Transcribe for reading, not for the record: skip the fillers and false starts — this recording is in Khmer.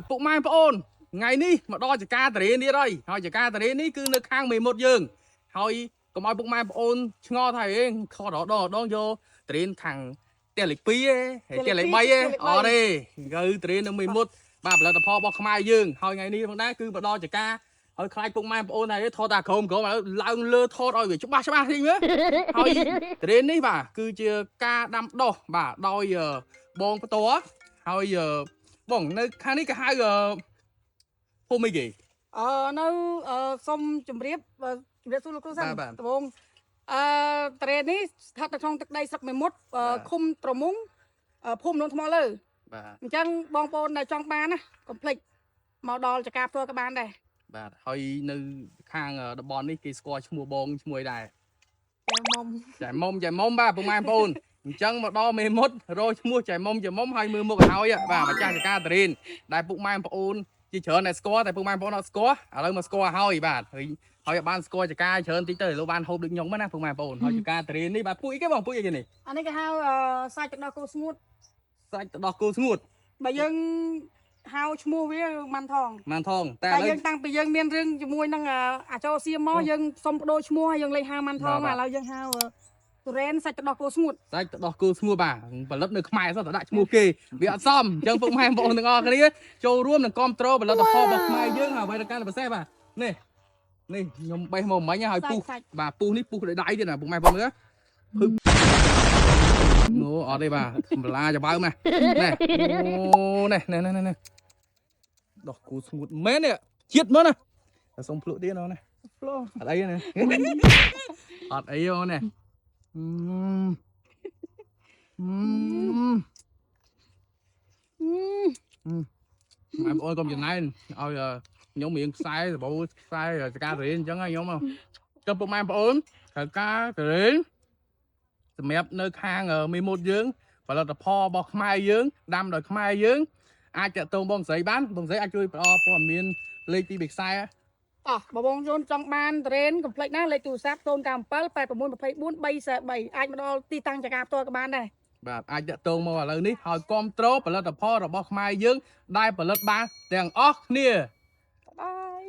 ពុកម៉ែបងប្អូនថ្ងៃនេះមកដល់ចការតារេនេះហើយចការតារេនេះគឺនៅខាងមេមត់យើងហើយកុំឲ្យពុកម៉ែបងប្អូនឆ្ងល់ថាខុសដងយកតារេខាងផ្ទះលេខ2ឯងផ្ទះលេខ3ឯងអត់ទេគឺតារេនៅមេមត់បាទផលិតផលរបស់ខ្មែរយើងហើយថ្ងៃនេះផងដែរគឺមកដល់ចការហើយខ្លាចពុកម៉ែបងប្អូនថាថតតាក្រោមឡើងលើថតឲ្យវាច្បាស់តិចមើលហើយតារេនេះបាទគឺជាការដាំដុះបាទដោយបងផ្ទាល់ហើយបងនៅខាងនេះគេហៅភូមិអីគេនៅសុំជម្រាបសួរលោកគ្រូសាដំបងត្រេននេះស្ថិតនៅក្នុងទឹកដីស្រុកមេមត់ឃុំត្រមុងភូមិនងថ្មលើបាទអញ្ចឹងបងប្អូនដែលចង់បានណាកុំភ្លេចមកដល់ចការផ្ទាល់ក៏បានដែរបាទហើយនៅខាងតំបន់នេះគេស្គាល់ឈ្មោះបងឈ្មោះអីដែរចែមុំបាទពុកម៉ែបងប្អូនអញ្ចឹងមកដល់មេមត់រកឈ្មោះចែមុំហើយមើលមុខឲ្យហើយបាទម្ចាស់ចការតារេនដែលពុកម៉ែបងប្អូនជាច្រើនតែស្គាល់តែពុកម៉ែបងប្អូនអត់ស្គាល់ឥឡូវមកស្គាល់ហើយបាទហើយបានស្គាល់ចការច្រើនតិចទៅលោកបានហូបដូចខ្ញុំណាពុកម៉ែបងប្អូនហើយចការតារេននេះបាទពូអីគេបងពូអីគេនេះអានេះគេហៅសាច់ទឹកដោះគោស្ងួតបើយើងហៅឈ្មោះវាម៉ាន់ថងតែយើងតាំងពីយើងមានរឿងជាមួយនឹងអាចោសៀមមកយើងសុំបដូរឈ្មោះយើងលេខហៅម៉ាន់ថងឥឡូវយើងហៅទុរេនសាច់ទឹកដោះគោស្ងួតបាទផលិតនៅខ្មែរសោះតែដាក់ឈ្មោះគេវាអត់សមអញ្ចឹងពុកម៉ែបងប្អូនទាំងអស់គ្នាចូលរួមនិងគ្រប់គ្រងផលិតផលរបស់ខ្មែរយើងហើយអ្វីដែលកាន់តែពិសេសបាទនេះខ្ញុំបេះមកមិញហើយពុះបាទពុះនេះពុះដោយដៃទៀតណាពុកម៉ែបងមើលភឹកអូអត់ទេបាទបន្លាច្បាវម៉ែនេះអូនេះដោះគោស្ងួតមែននេះជាតិមើលណាតែសុំភ្លក់ទៀតណាភ្លក់អត់អីណាអត់អីអូនេះម៉ែបងប្អូនកុំចំណាយឲ្យខ្ញុំរៀងខ្សែសបោខ្សែចការតារេនអញ្ចឹងខ្ញុំទៅពុកម៉ែបងប្អូនត្រូវការតារេនសម្រាប់នៅខាងមេមត់យើងផលិតផលរបស់ខ្មែរយើងដាំដោយខ្មែរយើងអាចតាក់ទងបងស្រីបានបងស្រីអាចជួយផ្ដល់ព័ត៌មានលេខទីខ្សែបងជូនចង់បានតារេនកុំភ្លេចណាលេខទូរស័ព្ទ097 8624 343អាចមកដល់ទីតាំងចការផ្ទាល់ក៏បានដែរបាទអាចតាក់ទងមកឥឡូវនេះហើយគ្រប់គ្រងផលិតផលរបស់ខ្មែរយើងដែលផលិតបានទាំងអស់គ្នាបាយ